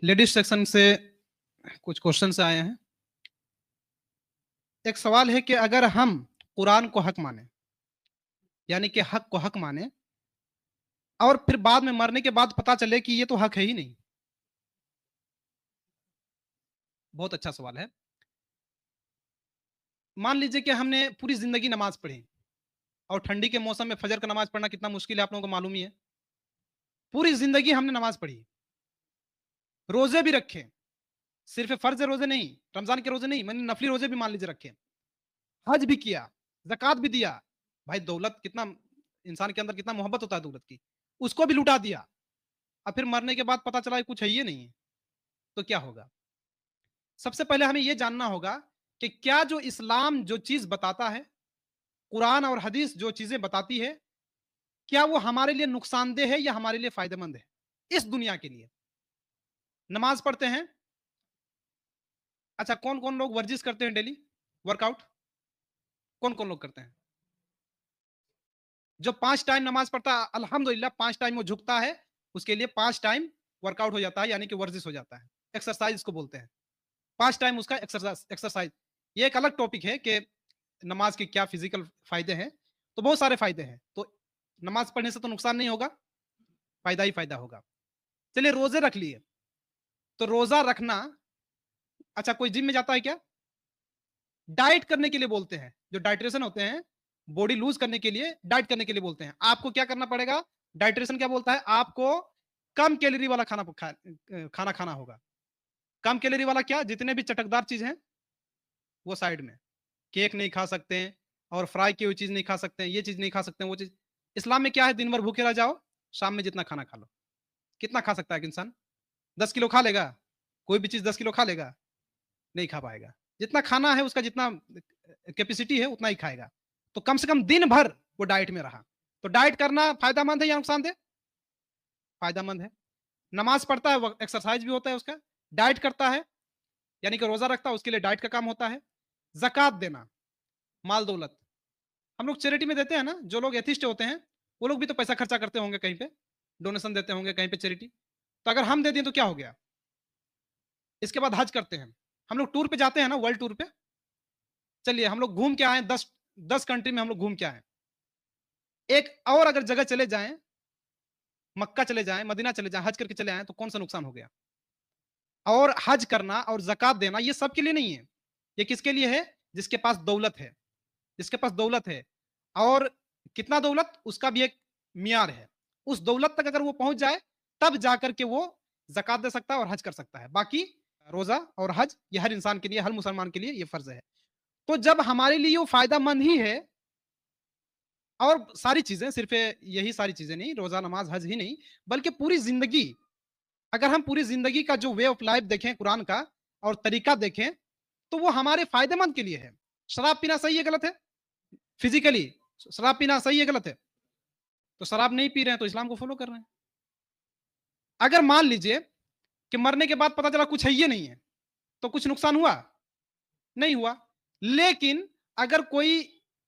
Ladies section से कुछ question से आए हैं। एक सवाल है कि अगर हम कुरान को हक माने, यानी कि हक को हक माने, और फिर बाद में मरने के बाद पता चले कि ये तो हक है ही नहीं। बहुत अच्छा सवाल है। मान लीजिए कि हमने पूरी जिंदगी नमाज पढ़ी, और ठंडी के मौसम में फजर का नमाज पढ़ना कितना मुश्किल है आप लोगों को मालूम ही है। पूरी जिंदगी हमने नमाज पढ़ी, रोजे भी रखे, सिर्फ फर्ज रोजे नहीं, रमजान के रोजे नहीं, मैंने नफली रोजे भी मान लीजिए रखे, हज भी किया, जक़ात भी दिया। भाई दौलत कितना, इंसान के अंदर कितना मोहब्बत होता है दौलत की, उसको भी लुटा दिया। अब फिर मरने के बाद पता चला कुछ है ये नहीं है, तो क्या होगा? सबसे पहले हमें यह जानना होगा कि क्या जो इस्लाम जो चीज बताता है, कुरान और हदीस जो चीजें बताती है, क्या वो हमारे लिए नुकसानदेह है या हमारे लिए फायदेमंद है इस दुनिया के लिए। नमाज पढ़ते हैं, अच्छा कौन कौन लोग वर्जिश करते हैं डेली, वर्कआउट कौन कौन लोग करते हैं? जो 5 टाइम नमाज पढ़ता है, अल्हम्दुलिल्लाह 5 टाइम वो झुकता है, उसके लिए 5 टाइम वर्कआउट हो जाता है, यानी कि वर्जिश हो जाता है, एक्सरसाइज को बोलते हैं। 5 टाइम उसका एक्सरसाइज। ये एक अलग टॉपिक है कि नमाज के क्या फिजिकल फायदे हैं। तो बहुत सारे फायदे हैं, तो नमाज पढ़ने से तो नुकसान नहीं होगा, फायदा ही फायदा होगा। चलिए रोजे रख लिए, तो रोजा रखना, अच्छा कोई जिम में जाता है क्या? डाइट करने के लिए बोलते हैं, जो डाइट्रेशन होते हैं, बॉडी लूज करने के लिए, डाइट करने के लिए बोलते हैं। आपको क्या करना पड़ेगा? डाइट्रेशन क्या बोलता है? आपको कम कैलोरी वाला खाना खाना होगा। कम कैलोरी वाला क्या? जितने भी चटकदार चीज हैं वो साइड में, केक नहीं खा सकते हैं, और फ्राई की हुई चीज नहीं खा सकते हैं, ये चीज नहीं खा सकते हैं, वो चीज। इस्लाम में क्या है? दिन भर भूखे रह जाओ, शाम में जितना खाना खा लो। कितना खा सकता है एक इंसान? 10 किलो खा लेगा? कोई भी चीज 10 किलो खा लेगा? नहीं खा पाएगा। जितना खाना है उसका जितना कैपेसिटी है उतना ही खाएगा। तो कम से कम दिन भर वो डाइट में रहा। तो डाइट करना फायदेमंद है या नुकसानदेह? फायदेमंद है। नमाज पढ़ता है, वो एक्सरसाइज भी होता है उसका। डाइट करता है, यानी कि रोजा रखता है, उसके लिए डाइट का काम होता है। जक़ात देना, माल दौलत हम लोग चैरिटी में देते हैं ना। जो लोग एथिस्ट होते हैं वो लोग भी तो पैसा खर्चा करते होंगे कहीं पे, डोनेशन देते होंगे कहीं पे चैरिटी। तो अगर हम दे दें तो क्या हो गया? इसके बाद हज करते हैं, हम लोग टूर पे जाते हैं ना, वर्ल्ड टूर पे। चलिए हम लोग घूम के आए, 10 कंट्री में हम लोग घूम के आए। एक और अगर जगह चले जाएं, मक्का चले जाएं, मदीना चले जाएं, हज करके चले आए, तो कौन सा नुकसान हो गया? और हज करना और जक़ात देना ये सबके लिए नहीं है। ये किसके लिए है? जिसके पास दौलत है, जिसके पास दौलत है। और कितना दौलत, उसका भी एक मियार है। उस दौलत तक अगर वो पहुंच जाए तब जाकर के वो जक़ात दे सकता है और हज कर सकता है। बाकी रोजा और हज ये हर इंसान के लिए, हर मुसलमान के लिए ये फर्ज है। तो जब हमारे लिए वो फायदेमंद ही है, और सारी चीजें, सिर्फ यही सारी चीजें नहीं, रोजा नमाज हज ही नहीं, बल्कि पूरी जिंदगी, अगर हम पूरी जिंदगी का जो वे ऑफ लाइफ देखें कुरान का, और तरीका देखें, तो वो हमारे फायदेमंद के लिए है। शराब पीना सही है गलत है? फिजिकली शराब पीना सही है गलत है? तो शराब नहीं पी रहे हैं तो इस्लाम को फॉलो कर रहे हैं। अगर मान लीजिए कि मरने के बाद पता चला कुछ है ये नहीं है, तो कुछ नुकसान हुआ? नहीं हुआ। लेकिन अगर कोई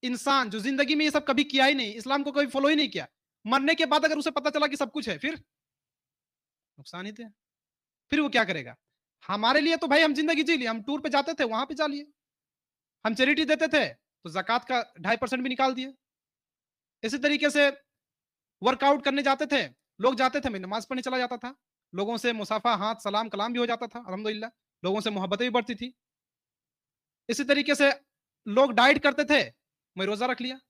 इंसान जो जिंदगी में ये सब कभी किया ही नहीं, इस्लाम को कभी फॉलो ही नहीं किया, मरने के बाद अगर उसे पता चला कि सब कुछ है, फिर नुकसान ही थे। फिर वो क्या करेगा? हमारे लिए तो भाई हम जिंदगी जी लिए, हम टूर पे जाते थे वहां पे जा लिए, हम चैरिटी देते थे तो जक़ात का 2.5% भी निकाल दिए। इसी तरीके से वर्कआउट करने जाते थे, लोग जाते थे, मैं नमाज पढ़ने चला जाता था, लोगों से मुसाफा, हाथ सलाम कलाम भी हो जाता था, अल्हम्दुलिल्लाह, लोगों से मोहब्बतें भी बढ़ती थी। इसी तरीके से लोग डाइट करते थे, मैं रोजा रख लिया।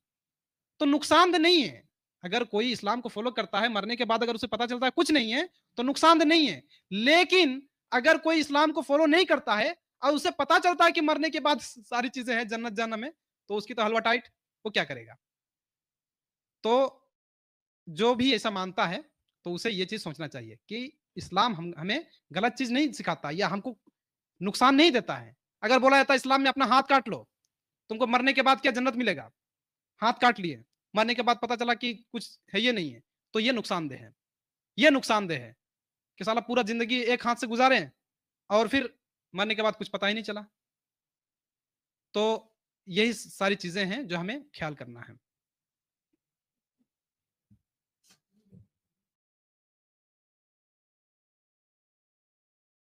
तो नुकसानदेह नहीं है। अगर कोई इस्लाम को फॉलो करता है, मरने के बाद अगर उसे पता चलता है कुछ नहीं है, तो नुकसानदेह नहीं है। लेकिन अगर कोई इस्लाम को फॉलो नहीं करता है और उसे पता चलता है कि मरने के बाद सारी चीजें हैं, जन्नत जहन्नम में, तो उसकी तो हलवा टाइट, वो क्या करेगा? तो जो भी ऐसा मानता है, तो उसे ये चीज सोचना चाहिए कि इस्लाम हमें गलत चीज नहीं सिखाता या हमको नुकसान नहीं देता है। अगर बोला जाता है इस्लाम में अपना हाथ काट लो, तुमको मरने के बाद क्या जन्नत मिलेगा? हाथ काट लिए, मरने के बाद पता चला कि कुछ है ये नहीं है, तो ये नुकसानदेह है। ये नुकसानदेह है कि साला पूरा जिंदगी एक हाथ से गुजारे हैं और फिर मरने के बाद कुछ पता ही नहीं चला। तो यही सारी चीजें हैं जो हमें ख्याल करना है।